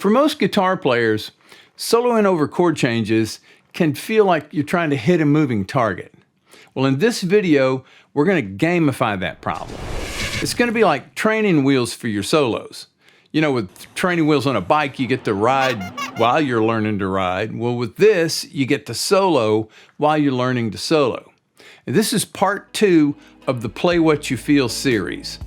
For most guitar players, soloing over chord changes can feel like you're trying to hit a moving target. Well, in this video, we're going to gamify that problem. It's going to be like training wheels for your solos. You know, with training wheels on a bike, you get to ride while you're learning to ride. Well, with this, you get to solo while you're learning to solo. And this is part 2 of the Play What You Feel series.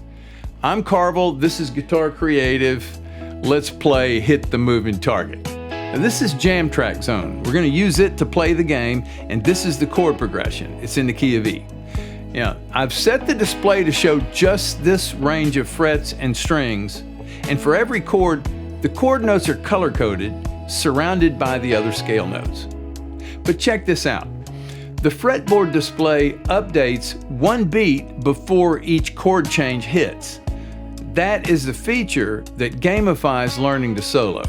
I'm Carvel, this is Guitar Creative. Let's play Hit the Moving Target. Now, this is JamTrack Zone. We're going to use it to play the game, and this is the chord progression. It's in the key of E. Now, I've set the display to show just this range of frets and strings, and for every chord, the chord notes are color-coded, surrounded by the other scale notes. But check this out. The fretboard display updates 1 beat before each chord change hits. That is the feature that gamifies learning to solo.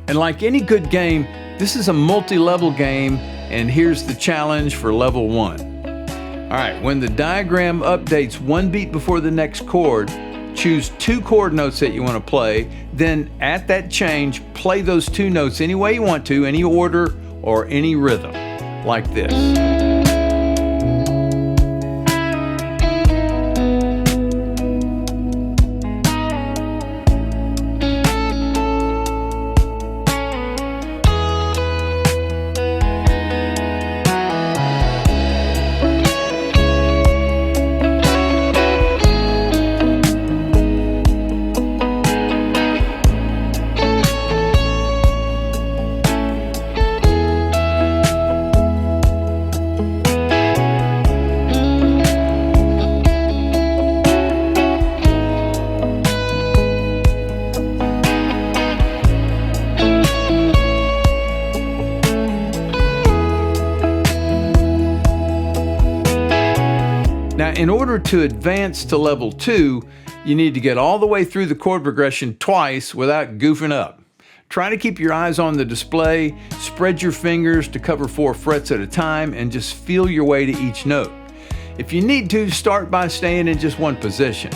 And like any good game, this is a multi-level game, and here's the challenge for level 1. All right, when the diagram updates 1 beat before the next chord, choose 2 chord notes that you want to play, then at that change, play those 2 notes any way you want to, any order or any rhythm, like this. Now, in order to advance to level 2, you need to get all the way through the chord progression twice without goofing up. Try to keep your eyes on the display, spread your fingers to cover 4 frets at a time, and just feel your way to each note. If you need to, start by staying in just one position.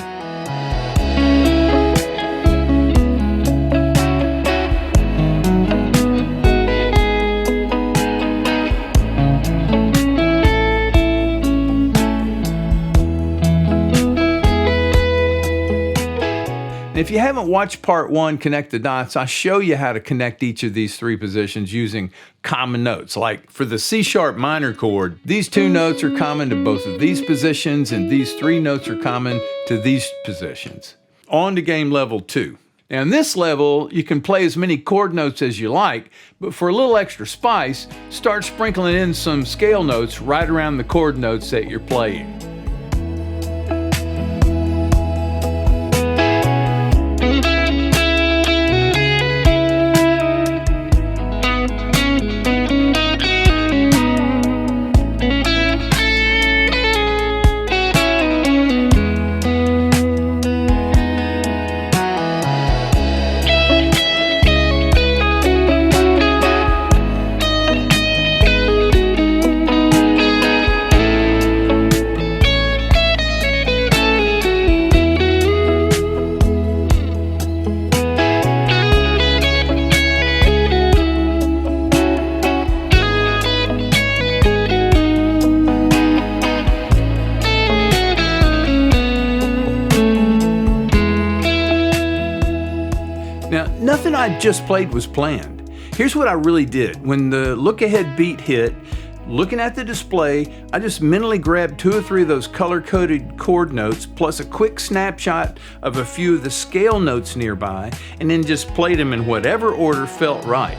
If you haven't watched part 1, Connect the Dots, I show you how to connect each of these 3 positions using common notes. Like for the C sharp minor chord, these 2 notes are common to both of these positions, and these 3 notes are common to these positions. On to game level 2. Now in this level, you can play as many chord notes as you like, but for a little extra spice, start sprinkling in some scale notes right around the chord notes that you're playing. Now, nothing I just played was planned. Here's what I really did. When the look-ahead beat hit, looking at the display, I just mentally grabbed 2 or 3 of those color-coded chord notes, plus a quick snapshot of a few of the scale notes nearby, and then just played them in whatever order felt right.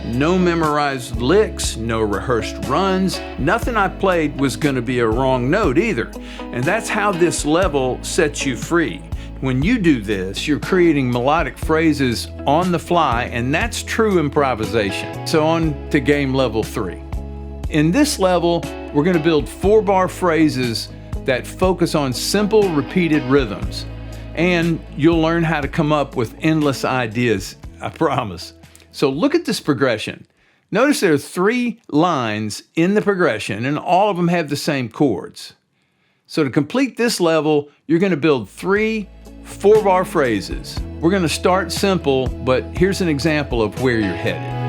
No memorized licks, no rehearsed runs, nothing I played was going to be a wrong note either. And that's how this level sets you free. When you do this, you're creating melodic phrases on the fly, and that's true improvisation. So on to game level 3. In this level, we're going to build 4-bar phrases that focus on simple, repeated rhythms. And you'll learn how to come up with endless ideas, I promise. So look at this progression. Notice there are 3 lines in the progression, and all of them have the same chords. So to complete this level, you're going to build 3 4-bar phrases. We're going to start simple, but here's an example of where you're headed.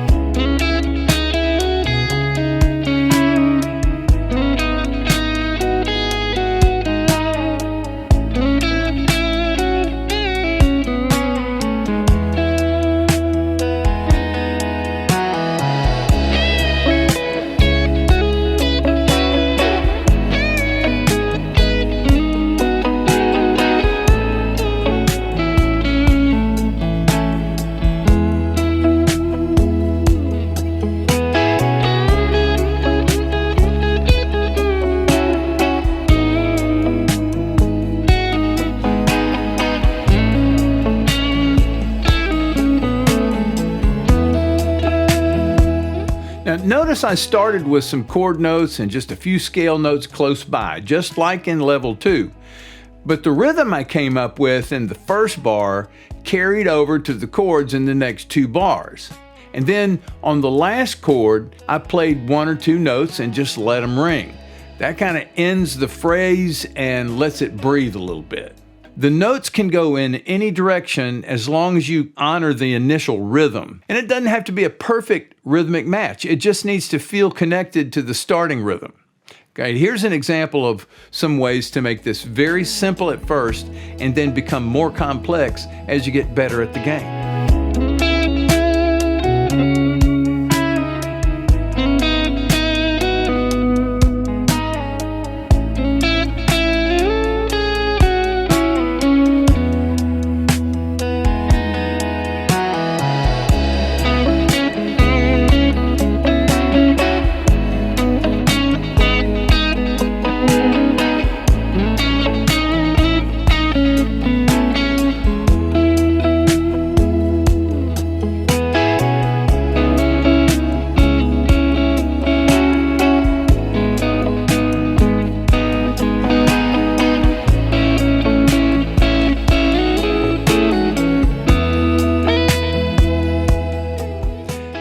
Now, notice I started with some chord notes and just a few scale notes close by, just like in level 2. But the rhythm I came up with in the first bar carried over to the chords in the next 2 bars. And then on the last chord, I played 1 or 2 notes and just let them ring. That kind of ends the phrase and lets it breathe a little bit. The notes can go in any direction as long as you honor the initial rhythm. And it doesn't have to be a perfect rhythmic match. It just needs to feel connected to the starting rhythm. Okay, here's an example of some ways to make this very simple at first and then become more complex as you get better at the game.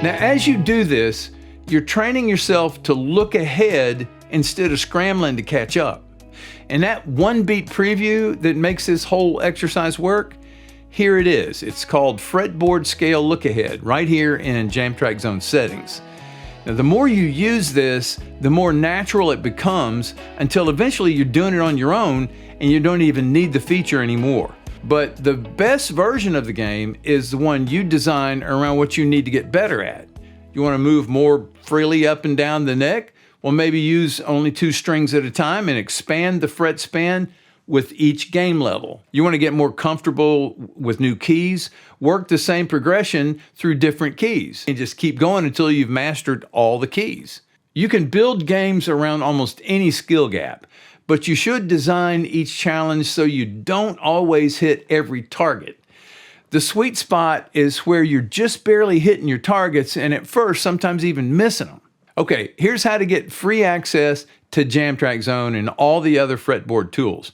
Now, as you do this, you're training yourself to look ahead instead of scrambling to catch up. And that 1-beat preview that makes this whole exercise work, here it is. It's called Fretboard Scale Look Ahead, right here in JamTrack Zone Settings. Now, the more you use this, the more natural it becomes until eventually you're doing it on your own and you don't even need the feature anymore. But the best version of the game is the one you design around what you need to get better at. You want to move more freely up and down the neck? Well, maybe use only 2 strings at a time and expand the fret span with each game level. You want to get more comfortable with new keys? Work the same progression through different keys and just keep going until you've mastered all the keys. You can build games around almost any skill gap, but you should design each challenge so you don't always hit every target. The sweet spot is where you're just barely hitting your targets and at first sometimes even missing them. Okay, here's how to get free access to JamTrack Zone and all the other fretboard tools.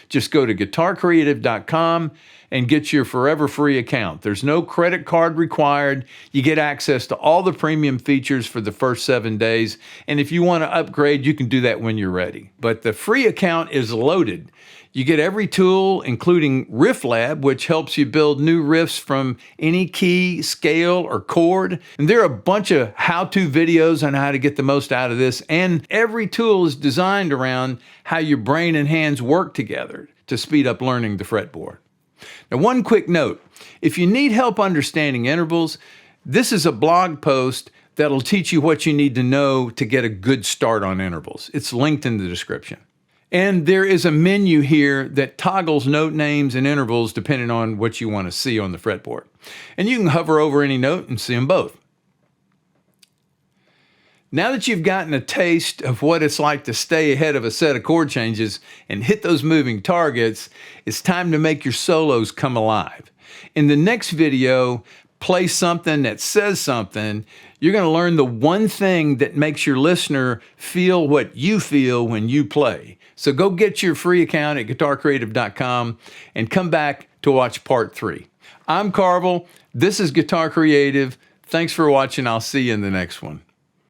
Just go to guitarcreative.com and get your forever free account. There's no credit card required. You get access to all the premium features for the first 7 days. And if you want to upgrade, you can do that when you're ready. But the free account is loaded. You get every tool, including Riff Lab, which helps you build new riffs from any key, scale, or chord. And there are a bunch of how-to videos on how to get the most out of this. And every tool is designed around how your brain and hands work together to speed up learning the fretboard. Now, one quick note. If you need help understanding intervals, this is a blog post that'll teach you what you need to know to get a good start on intervals. It's linked in the description. And there is a menu here that toggles note names and intervals depending on what you want to see on the fretboard. And you can hover over any note and see them both. Now that you've gotten a taste of what it's like to stay ahead of a set of chord changes and hit those moving targets, it's time to make your solos come alive. In the next video, play something that says something. You're going to learn the one thing that makes your listener feel what you feel when you play. So go get your free account at guitarcreative.com and come back to watch part 3. I'm Carvel. This is Guitar Creative. Thanks for watching. I'll see you in the next one.